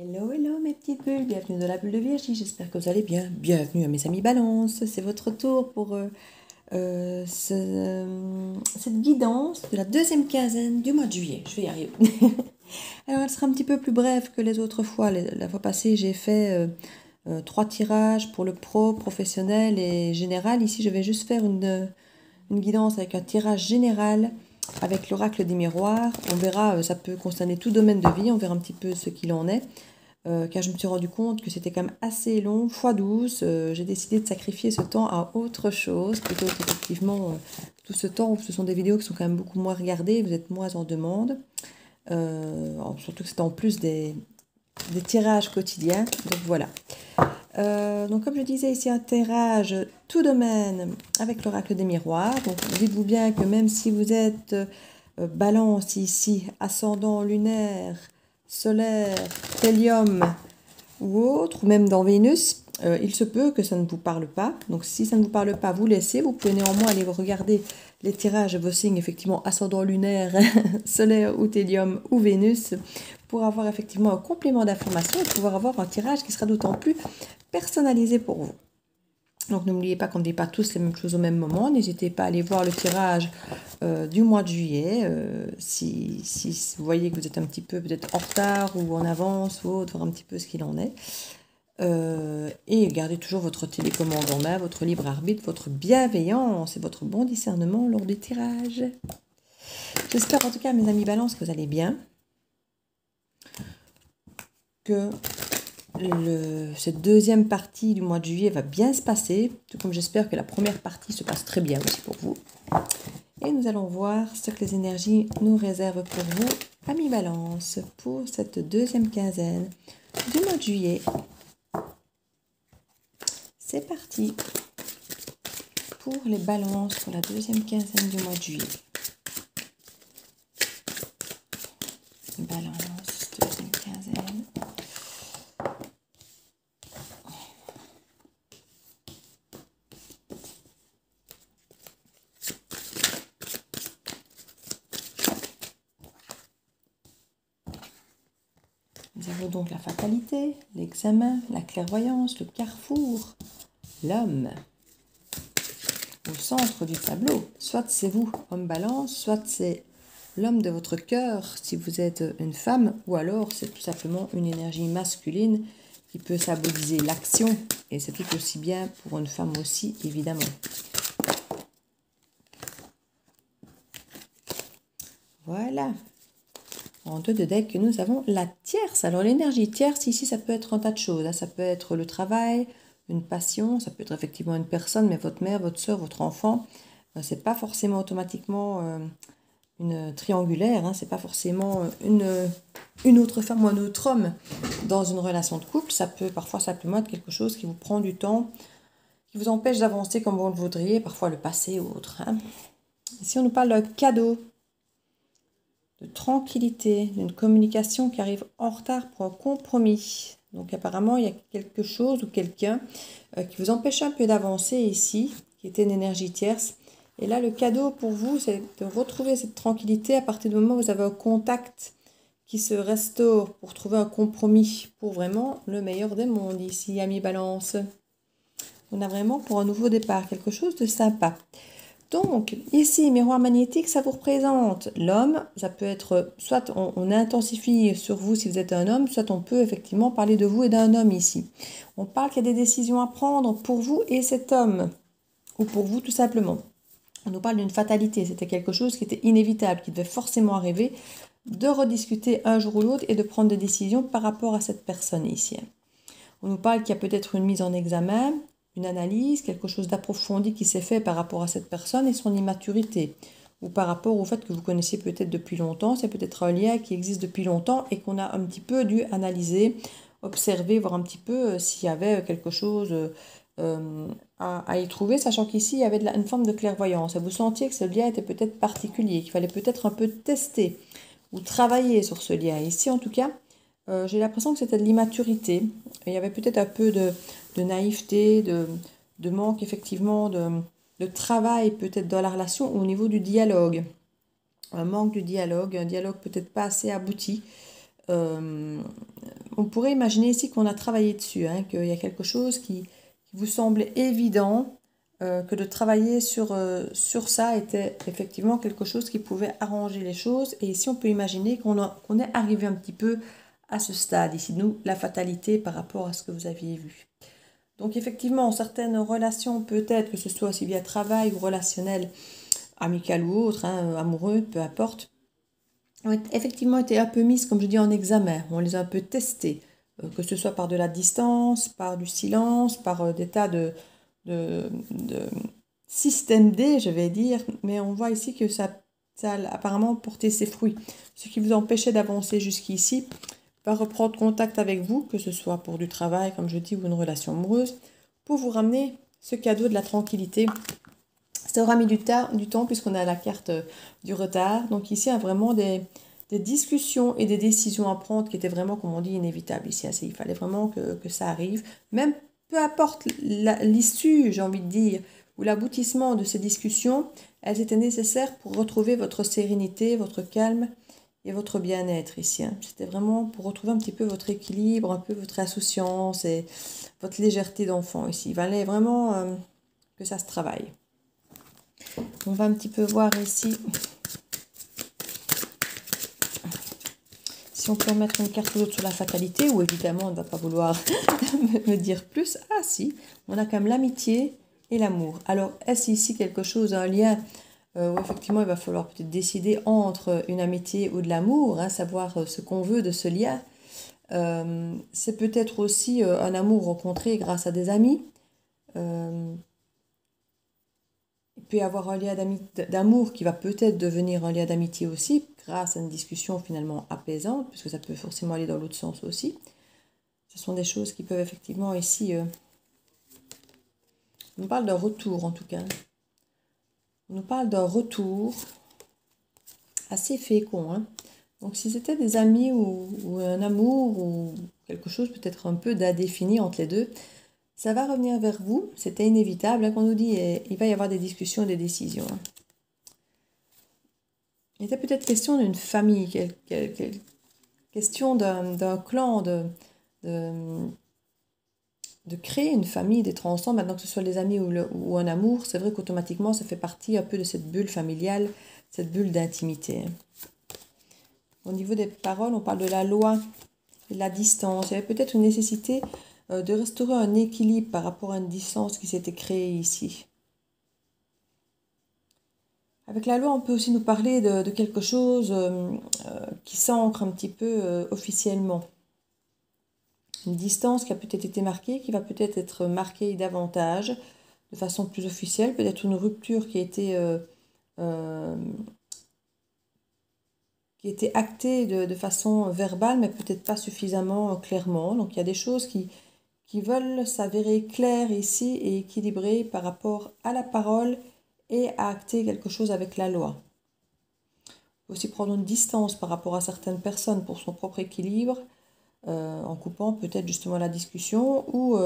Hello, hello mes petites bulles, bienvenue dans la bulle de Virgie, j'espère que vous allez bien. Bienvenue à mes amis Balance, c'est votre tour pour cette guidance de la deuxième quinzaine du mois de juillet. Je vais y arriver. Alors elle sera un petit peu plus brève que les autres fois. La fois passée j'ai fait 3 tirages pour le pro, professionnel et général. Ici je vais juste faire une guidance avec un tirage général avec l'oracle des miroirs. On verra, ça peut concerner tout domaine de vie, on verra un petit peu ce qu'il en est. Car je me suis rendu compte que c'était quand même assez long, x12, j'ai décidé de sacrifier ce temps à autre chose, plutôt qu'effectivement tout ce temps où ce sont des vidéos qui sont quand même beaucoup moins regardées, vous êtes moins en demande, surtout que c'est en plus des tirages quotidiens, donc voilà. Donc comme je disais ici, un tirage tout domaine avec l'oracle des miroirs, donc dites-vous bien que même si vous êtes balance ici, ascendant lunaire, solaire, thélium ou autre, ou même dans Vénus, il se peut que ça ne vous parle pas. Donc si ça ne vous parle pas, vous laissez. Vous pouvez néanmoins aller regarder les tirages de vos signes, effectivement, ascendant lunaire, solaire ou thélium ou Vénus, pour avoir effectivement un complément d'information et pouvoir avoir un tirage qui sera d'autant plus personnalisé pour vous. Donc n'oubliez pas qu'on ne dit pas tous les mêmes choses au même moment. N'hésitez pas à aller voir le tirage du mois de juillet. Si vous voyez que vous êtes un petit peu peut-être en retard ou en avance ou autre, voir un petit peu ce qu'il en est. Et gardez toujours votre télécommande en main, votre libre arbitre, votre bienveillance et votre bon discernement lors des tirages. J'espère en tout cas, mes amis Balance, que vous allez bien. Que cette deuxième partie du mois de juillet va bien se passer, tout comme j'espère que la première partie se passe très bien aussi pour vous. Et nous allons voir ce que les énergies nous réservent pour vous, amis Balance, pour cette deuxième quinzaine du mois de juillet. C'est parti pour les balances pour la deuxième quinzaine du mois de juillet. Balance, deuxième quinzaine. Nous avons donc la fatalité, l'examen, la clairvoyance, le carrefour, l'homme. Au centre du tableau, soit c'est vous, homme balance, soit c'est l'homme de votre cœur si vous êtes une femme, ou alors c'est tout simplement une énergie masculine qui peut symboliser l'action, et c'est tout aussi bien pour une femme aussi, évidemment. Voilà. En deux de deck, nous avons la tierce. Alors l'énergie tierce, ici, ça peut être un tas de choses. Ça peut être le travail, une passion, ça peut être effectivement une personne, mais votre mère, votre soeur, votre enfant. C'est pas forcément automatiquement une triangulaire, hein, c'est pas forcément une autre femme ou un autre homme dans une relation de couple. Ça peut parfois simplement être quelque chose qui vous prend du temps, qui vous empêche d'avancer comme vous le voudriez, parfois le passé ou autre. Hein. Ici, on nous parle d'un cadeau, de tranquillité, d'une communication qui arrive en retard pour un compromis. Donc apparemment, il y a quelque chose ou quelqu'un qui vous empêche un peu d'avancer ici, qui était une énergie tierce. Et là, le cadeau pour vous, c'est de retrouver cette tranquillité à partir du moment où vous avez un contact qui se restaure pour trouver un compromis pour vraiment le meilleur des mondes ici, amis Balance. On a vraiment pour un nouveau départ quelque chose de sympa. Donc, ici, miroir magnétique, ça vous représente l'homme. Ça peut être, soit on intensifie sur vous si vous êtes un homme, soit on peut effectivement parler de vous et d'un homme ici. On parle qu'il y a des décisions à prendre pour vous et cet homme, ou pour vous tout simplement. On nous parle d'une fatalité, c'était quelque chose qui était inévitable, qui devait forcément arriver, de rediscuter un jour ou l'autre et de prendre des décisions par rapport à cette personne ici. On nous parle qu'il y a peut-être une mise en examen, une analyse, quelque chose d'approfondi qui s'est fait par rapport à cette personne et son immaturité, ou par rapport au fait que vous connaissiez peut-être depuis longtemps, c'est peut-être un lien qui existe depuis longtemps et qu'on a un petit peu dû analyser, observer, voir un petit peu s'il y avait quelque chose à y trouver, sachant qu'ici il y avait une forme de clairvoyance, et vous sentiez que ce lien était peut-être particulier, qu'il fallait peut-être un peu tester ou travailler sur ce lien. Ici en tout cas, j'ai l'impression que c'était de l'immaturité. Il y avait peut-être un peu de naïveté, de manque effectivement de travail peut-être dans la relation au niveau du dialogue. Un manque de dialogue, un dialogue peut-être pas assez abouti. on pourrait imaginer ici qu'on a travaillé dessus, hein, qu'il y a quelque chose qui vous semblait évident, que de travailler sur ça était effectivement quelque chose qui pouvait arranger les choses. Et ici, on peut imaginer qu'on est arrivé un petit peu à ce stade. Ici, nous, la fatalité par rapport à ce que vous aviez vu. Donc, effectivement, certaines relations, peut-être que ce soit aussi bien travail ou relationnel, amical ou autre, hein, amoureux, peu importe, ont effectivement été un peu mises, comme je dis, en examen. On les a un peu testées, que ce soit par de la distance, par du silence, par des tas de système D, je vais dire, mais on voit ici que ça a apparemment porté ses fruits. Ce qui vous empêchait d'avancer jusqu'ici va reprendre contact avec vous, que ce soit pour du travail, comme je dis, ou une relation amoureuse, pour vous ramener ce cadeau de la tranquillité. Ça aura mis du temps puisqu'on a la carte du retard. Donc ici, il y a vraiment des discussions et des décisions à prendre qui étaient vraiment, comme on dit, inévitables ici. Il fallait vraiment que ça arrive. Même peu importe l'issue, j'ai envie de dire, ou l'aboutissement de ces discussions, elles étaient nécessaires pour retrouver votre sérénité, votre calme et votre bien-être ici. C'était vraiment pour retrouver un petit peu votre équilibre, un peu votre insouciance et votre légèreté d'enfant ici. Il fallait vraiment que ça se travaille. On va un petit peu voir ici si on peut mettre une carte ou l'autre sur la fatalité, ou évidemment on ne va pas vouloir me dire plus. Ah si, on a quand même l'amitié et l'amour. Alors est-ce ici quelque chose, un lien où effectivement il va falloir peut-être décider entre une amitié ou de l'amour, hein, savoir ce qu'on veut de ce lien. C'est peut-être aussi un amour rencontré grâce à des amis. Il peut y avoir un lien d'amour qui va peut-être devenir un lien d'amitié aussi, grâce à une discussion finalement apaisante, puisque ça peut forcément aller dans l'autre sens aussi. Ce sont des choses qui peuvent effectivement ici... on nous parle d'un retour en tout cas. On nous parle d'un retour assez fécond. Hein. Donc si c'était des amis ou un amour ou quelque chose peut-être un peu d'indéfini entre les deux, ça va revenir vers vous, c'était inévitable, hein, qu'on nous dit, il va y avoir des discussions, des décisions. Hein. Il était peut-être question d'une famille, question d'un clan, de créer une famille, d'être ensemble, maintenant que ce soit les amis ou un amour. C'est vrai qu'automatiquement, ça fait partie un peu de cette bulle familiale, cette bulle d'intimité. Au niveau des paroles, on parle de la loi, de la distance. Il y avait peut-être une nécessité de restaurer un équilibre par rapport à une distance qui s'était créée ici. Avec la loi, on peut aussi nous parler de quelque chose qui s'ancre un petit peu officiellement. Une distance qui a peut-être été marquée, qui va peut-être être marquée davantage, de façon plus officielle. Peut-être une rupture qui a été actée de façon verbale, mais peut-être pas suffisamment clairement. Donc il y a des choses qui veulent s'avérer claires ici et équilibrées par rapport à la parole et à acter quelque chose avec la loi. Il faut aussi prendre une distance par rapport à certaines personnes pour son propre équilibre, en coupant peut-être justement la discussion ou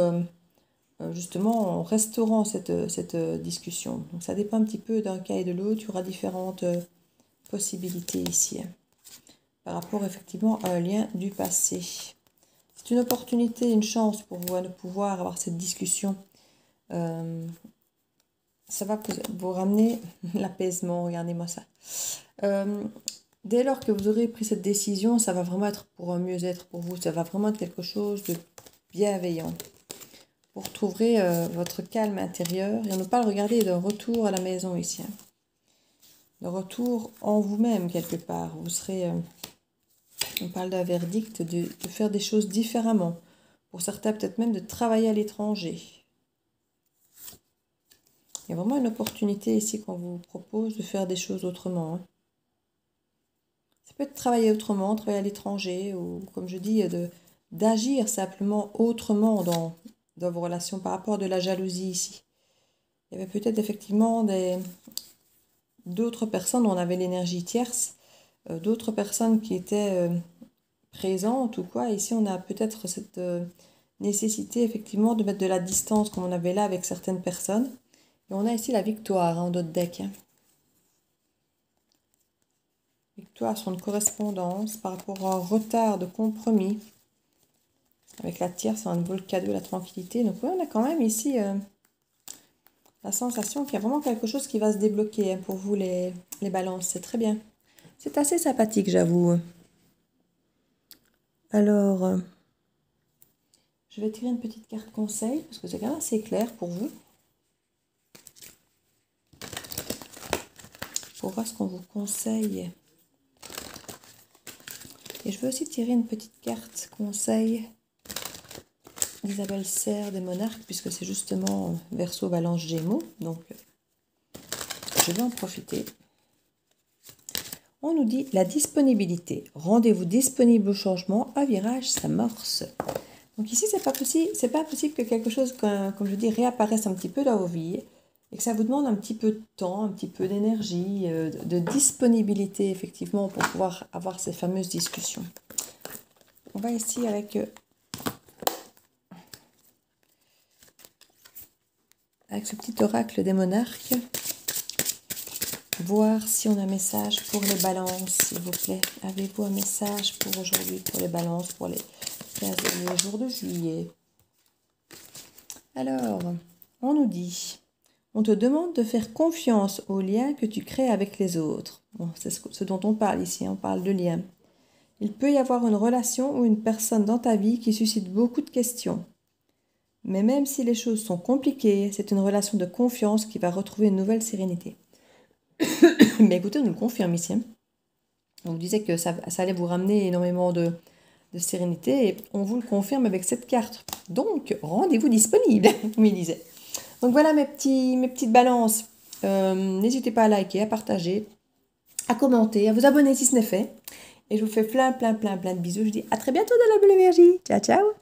justement en restaurant cette discussion. Donc ça dépend un petit peu d'un cas et de l'autre, il y aura différentes possibilités ici, hein, par rapport effectivement à un lien du passé. C'est une opportunité, une chance pour vous de pouvoir avoir cette discussion. Ça va vous ramener l'apaisement, regardez-moi ça. Dès lors que vous aurez pris cette décision, ça va vraiment être pour un mieux-être pour vous. Ça va vraiment être quelque chose de bienveillant. Vous retrouverez votre calme intérieur. Et on nous parle, regardez, d'un retour à la maison ici. Hein. De retour en vous-même quelque part. Vous serez... on parle d'un verdict, de faire des choses différemment. Pour certains, peut-être même de travailler à l'étranger. Il y a vraiment une opportunité ici qu'on vous propose de faire des choses autrement. Hein. Ça peut être travailler autrement, travailler à l'étranger, ou comme je dis, d'agir simplement autrement dans vos relations par rapport à de la jalousie ici. Il y avait peut-être effectivement d'autres personnes où on avait l'énergie tierce, d'autres personnes qui étaient présentes ou quoi. Ici, on a peut-être cette nécessité effectivement de mettre de la distance comme on avait là avec certaines personnes. Et on a ici la victoire en d'autres decks. Hein. Victoire sur une correspondance par rapport à un retard de compromis. Avec la tierce, on vaut le cadeau, la tranquillité. Donc oui, on a quand même ici la sensation qu'il y a vraiment quelque chose qui va se débloquer pour vous les balances. C'est très bien. C'est assez sympathique, j'avoue. Alors, je vais tirer une petite carte conseil parce que c'est quand même assez clair pour vous. Pour voir ce qu'on vous conseille. Et je veux aussi tirer une petite carte conseil d'Isabelle Serre des Monarques, puisque c'est justement Verseau, Balance, Gémeaux. Donc, je vais en profiter. On nous dit la disponibilité. Rendez-vous disponible au changement, un virage s'amorce. Donc ici, c'est pas possible que quelque chose, comme je dis, réapparaisse un petit peu dans vos vies et que ça vous demande un petit peu de temps, un petit peu d'énergie, de disponibilité, effectivement, pour pouvoir avoir ces fameuses discussions. On va ici avec ce petit oracle des monarques, voir si on a un message pour les balances, s'il vous plaît. Avez-vous un message pour aujourd'hui, pour les balances, pour les 15 derniers jours de juillet? Alors, on nous dit, on te demande de faire confiance aux liens que tu crées avec les autres. Bon, c'est ce dont on parle ici, on parle de liens. Il peut y avoir une relation ou une personne dans ta vie qui suscite beaucoup de questions. Mais même si les choses sont compliquées, c'est une relation de confiance qui va retrouver une nouvelle sérénité. Mais écoutez, on nous le confirme ici. On vous disait que ça allait vous ramener énormément de sérénité et on vous le confirme avec cette carte. Donc, rendez-vous disponible, comme il disait. Donc voilà mes petites balances. N'hésitez pas à liker, à partager, à commenter, à vous abonner si ce n'est fait. Et je vous fais plein de bisous. Je vous dis à très bientôt dans la Bulle Énergie. Ciao, ciao!